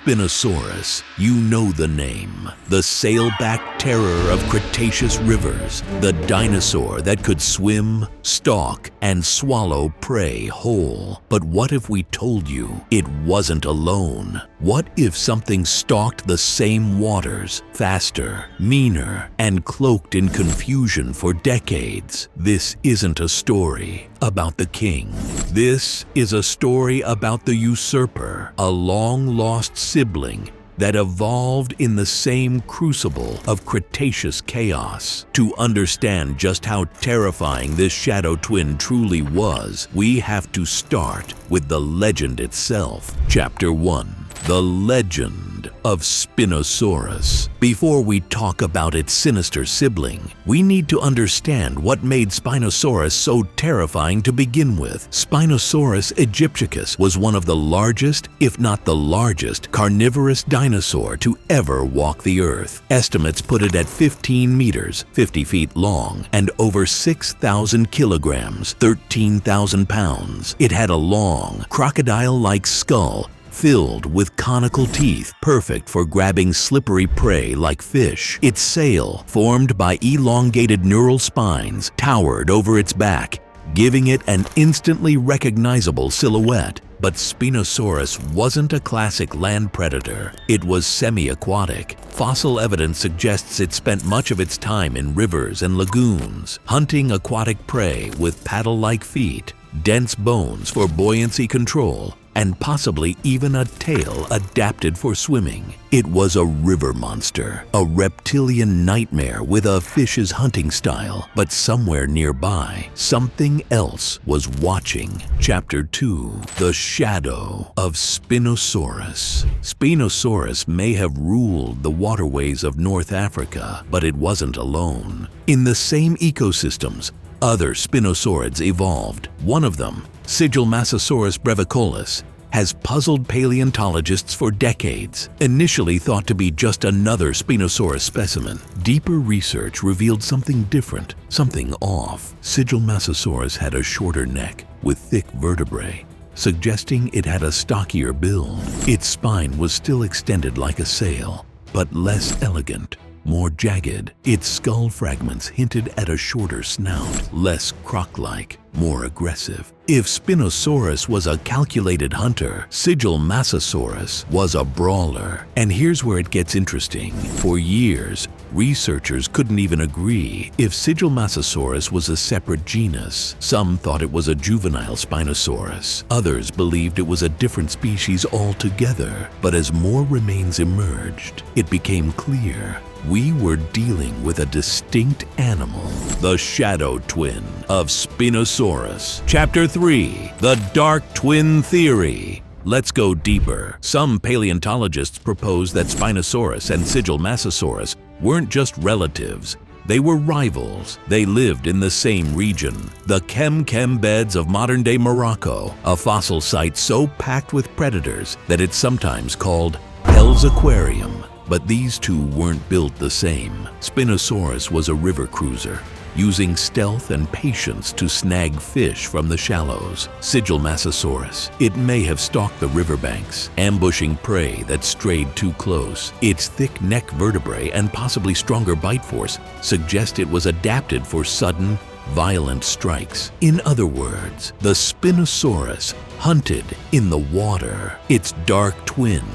Spinosaurus, you know the name. The sailback terror of Cretaceous rivers. The dinosaur that could swim, stalk, and swallow prey whole. But what if we told you it wasn't alone? What if something stalked the same waters, faster, meaner, and cloaked in confusion for decades? This isn't a story about the king. This is a story about the usurper, a long-lost sibling that evolved in the same crucible of Cretaceous chaos. To understand just how terrifying this shadow twin truly was, we have to start with the legend itself. Chapter 1. The Legend of Spinosaurus. Before we talk about its sinister sibling, we need to understand what made Spinosaurus so terrifying to begin with. Spinosaurus aegyptiacus was one of the largest, if not the largest, carnivorous dinosaur to ever walk the earth. Estimates put it at 15 meters, 50 feet long, and over 6,000 kilograms, 13,000 pounds. It had a long, crocodile-like skull filled with conical teeth, perfect for grabbing slippery prey like fish. Its sail, formed by elongated neural spines, towered over its back, giving it an instantly recognizable silhouette. But Spinosaurus wasn't a classic land predator. It was semi-aquatic. Fossil evidence suggests it spent much of its time in rivers and lagoons, hunting aquatic prey with paddle-like feet, dense bones for buoyancy control, and possibly even a tail adapted for swimming. It was a river monster, a reptilian nightmare with a fish's hunting style. But somewhere nearby, something else was watching. Chapter 2. The Shadow of Spinosaurus. Spinosaurus may have ruled the waterways of North Africa, but it wasn't alone. In the same ecosystems, other spinosaurids evolved. One of them, Sigilmasosaurus brevicolus, has puzzled paleontologists for decades. Initially thought to be just another Spinosaurus specimen, deeper research revealed something different, something off. Sigilmasosaurus had a shorter neck with thick vertebrae, suggesting it had a stockier build. Its spine was still extended like a sail, but less elegant, more jagged. Its skull fragments hinted at a shorter snout, less croc-like, more aggressive. If Spinosaurus was a calculated hunter, Sigilmasosaurus was a brawler. And here's where it gets interesting. For years, researchers couldn't even agree if Sigilmasosaurus was a separate genus. Some thought it was a juvenile Spinosaurus. Others believed it was a different species altogether. But as more remains emerged, it became clear we were dealing with a distinct animal, the shadow twin of Spinosaurus. Chapter 3. The Dark Twin Theory. Let's go deeper. Some paleontologists propose that Spinosaurus and Sigilmasosaurus weren't just relatives. They were rivals. They lived in the same region, the Kem beds of modern-day Morocco, a fossil site so packed with predators that it's sometimes called Hell's Aquarium. But these two weren't built the same. Spinosaurus was a river cruiser, using stealth and patience to snag fish from the shallows. Sigilmasosaurus, it may have stalked the riverbanks, ambushing prey that strayed too close. Its thick neck vertebrae and possibly stronger bite force suggest it was adapted for sudden, violent strikes. In other words, the Spinosaurus hunted in the water. Its dark twin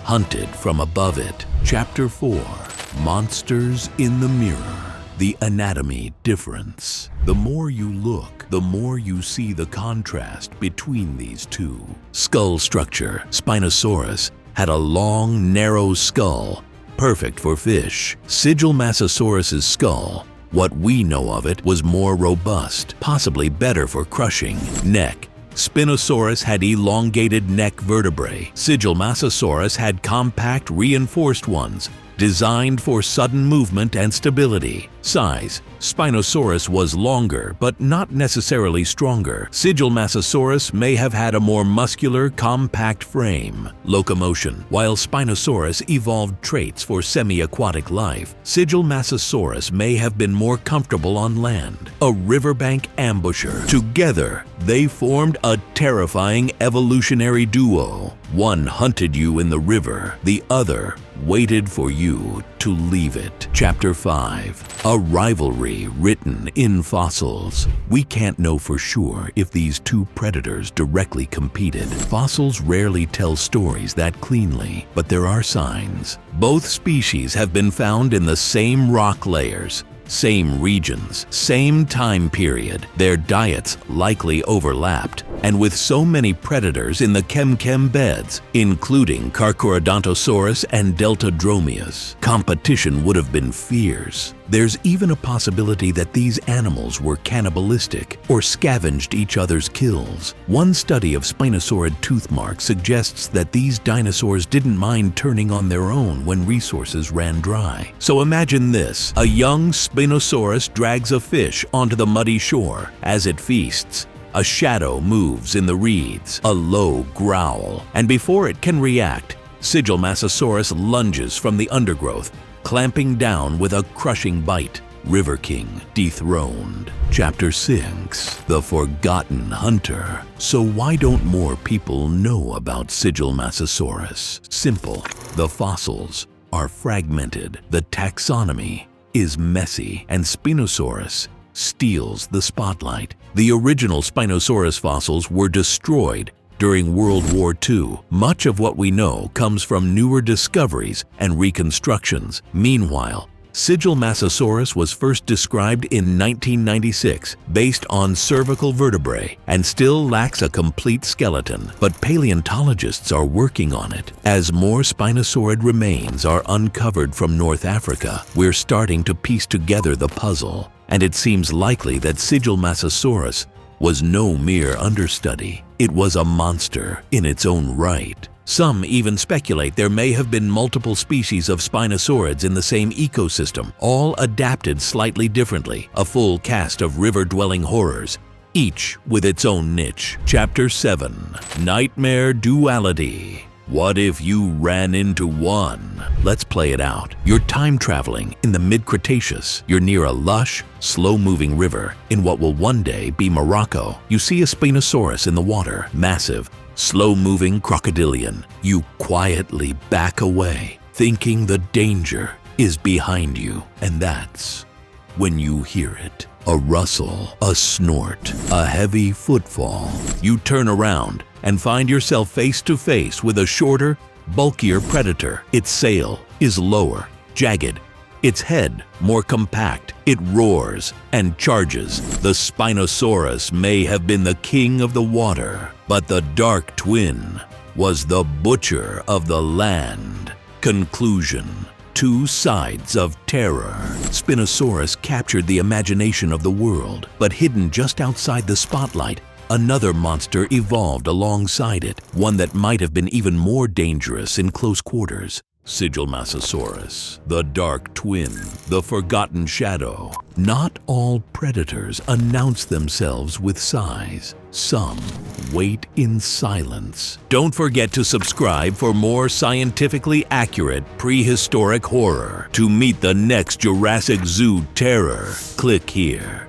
hunted from above it. Chapter 4. Monsters in the Mirror. The anatomy difference. The more you look, the more you see the contrast between these two. Skull structure. Spinosaurus had a long, narrow skull, perfect for fish. Sigilmasosaurus's skull, what we know of it, was more robust, possibly better for crushing. Neck. Spinosaurus had elongated neck vertebrae. Sigilmasosaurus had compact, reinforced ones, designed for sudden movement and stability. Size. Spinosaurus was longer, but not necessarily stronger. Sigilmasosaurus may have had a more muscular, compact frame. Locomotion. While Spinosaurus evolved traits for semi-aquatic life, Sigilmasosaurus may have been more comfortable on land. A riverbank ambusher. Together, they formed a terrifying evolutionary duo. One hunted you in the river, the other waited for you to leave it. Chapter 5. A Rivalry Written in Fossils. We can't know for sure if these two predators directly competed. Fossils rarely tell stories that cleanly, but there are signs. Both species have been found in the same rock layers, same regions, same time period. Their diets likely overlapped, and with so many predators in the chem beds, including Carcharodontosaurus and Deltadromeus, competition would have been fierce. There's even a possibility that these animals were cannibalistic or scavenged each other's kills. One study of spinosaurid tooth marks suggests that these dinosaurs didn't mind turning on their own when resources ran dry. So imagine this: a young Spinosaurus drags a fish onto the muddy shore. As it feasts, a shadow moves in the reeds, a low growl, and before it can react, Sigilmasosaurus lunges from the undergrowth, clamping down with a crushing bite. River King dethroned. Chapter 6. The Forgotten Hunter. So why don't more people know about Sigilmasosaurus? Simple. The fossils are fragmented, the taxonomy is messy, and Spinosaurus steals the spotlight. The original Spinosaurus fossils were destroyed during World War II. Much of what we know comes from newer discoveries and reconstructions. Meanwhile, Sigilmasosaurus was first described in 1996 based on cervical vertebrae and still lacks a complete skeleton, but paleontologists are working on it. As more Spinosaurid remains are uncovered from North Africa, we're starting to piece together the puzzle, and it seems likely that Sigilmasosaurus was no mere understudy. It was a monster in its own right. Some even speculate there may have been multiple species of Spinosaurids in the same ecosystem, all adapted slightly differently, a full cast of river-dwelling horrors, each with its own niche. Chapter 7. Nightmare Duality. What if you ran into one? Let's play it out. You're time traveling in the mid-Cretaceous. You're near a lush, slow-moving river in what will one day be Morocco. You see a Spinosaurus in the water, massive, slow-moving crocodilian. You quietly back away, thinking the danger is behind you. And that's when you hear it. A rustle, a snort, a heavy footfall. You turn around and find yourself face to face with a shorter, bulkier predator. Its sail is lower, jagged. Its head more compact. It roars and charges. The Spinosaurus may have been the king of the water, but the dark twin was the butcher of the land. Conclusion. Two sides of terror. Spinosaurus captured the imagination of the world, but hidden just outside the spotlight, another monster evolved alongside it, one that might have been even more dangerous in close quarters. Sigilmasosaurus, the dark twin, the forgotten shadow. Not all predators announce themselves with size. Some wait in silence. Don't forget to subscribe for more scientifically accurate prehistoric horror. To meet the next Jurassic Zoo terror, click here.